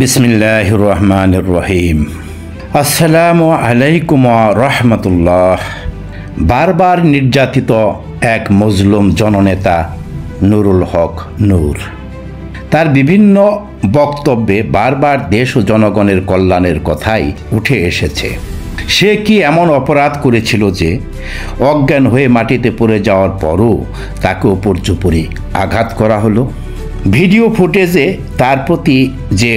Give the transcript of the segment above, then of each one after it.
বিসমিল্লাহির রহমানির রহিম। আসসালামু আলাইকুম ওয়া রাহমাতুল্লাহ। বারবার নির্যাতিত এক মজলুম জননেতা নুরুল হক নূর তার বিভিন্ন বক্তব্যে বারবার দেশ ও জনগণের কল্যাণের কথাই উঠে এসেছে। সে কি এমন অপরাধ করেছিল যে অজ্ঞান হয়ে মাটিতে পড়ে যাওয়ার পরও তাকে উপর্যুপরি আঘাত করা হলো? ভিডিও ফুটেজে তার প্রতি যে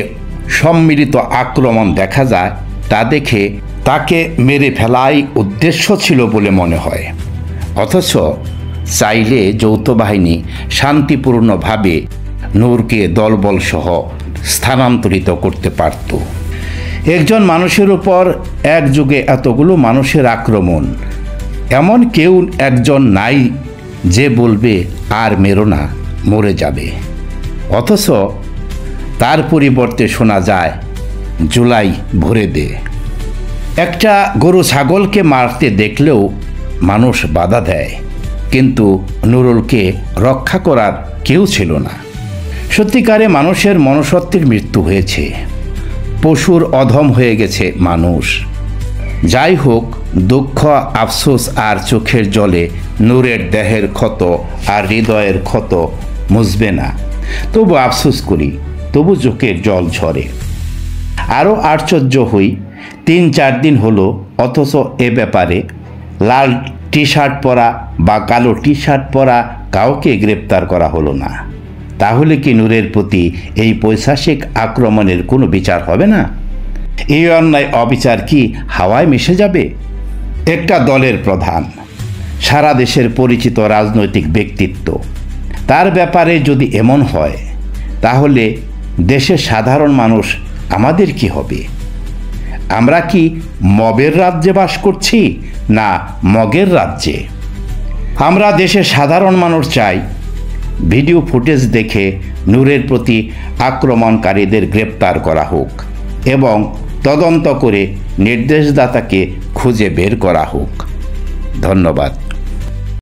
সম্মিলিত আক্রমণ দেখা যায় তা দেখে তাকে মেরে ফেলাই উদ্দেশ্য ছিল বলে মনে হয়। অথচ চাইলে যৌথ বাহিনী শান্তিপূর্ণভাবে নূরকে দলবল সহ স্থানান্তরিত করতে পারত। একজন মানুষের উপর এক যুগে এতগুলো মানুষের আক্রমণ, এমন কেউ একজন নাই যে বলবে আর মেরো না, মরে যাবে। অথচ তার পরিবর্তে শোনা যায় জুলাই ভরে দে। একটা গরু ছাগলকে মারতে দেখলেও মানুষ বাধা দেয়, কিন্তু নুরুলকে রক্ষা করার কেউ ছিল না। সত্যিকারে মানুষের মনুষ্যত্বের মৃত্যু হয়েছে, পশুর অধম হয়ে গেছে মানুষ। যাই হোক, দুঃখ, আফসোস আর চোখের জলে নূরের দেহের ক্ষত আর হৃদয়ের ক্ষত মুছবে না। তবু আফসোস করি, তবু চোখের জল ঝরে। আরও আশ্চর্য হই, 3-4 দিন হলো, অথচ এ ব্যাপারে লাল টি শার্ট পরা বা কালো টি শার্ট পরা কাউকে গ্রেপ্তার করা হলো না। তাহলে কি নূরের প্রতি এই পৈশাচিক আক্রমণের কোনো বিচার হবে না? এই অন্যায় অবিচার কি হাওয়ায় মিশে যাবে? একটা দলের প্রধান, সারা দেশের পরিচিত রাজনৈতিক ব্যক্তিত্ব, তার ব্যাপারে যদি এমন হয়, তাহলে দেশের সাধারণ মানুষ আমাদের কি হবে? আমরা কি মবের রাজ্যে বাস করছি না মগের রাজ্যে? আমরা দেশের সাধারণ মানুষ চাই ভিডিও ফুটেজ দেখে নূরের প্রতি আক্রমণকারীদের গ্রেপ্তার করা হোক এবং তদন্ত করে নির্দেশদাতাকে খুঁজে বের করা হোক। ধন্যবাদ।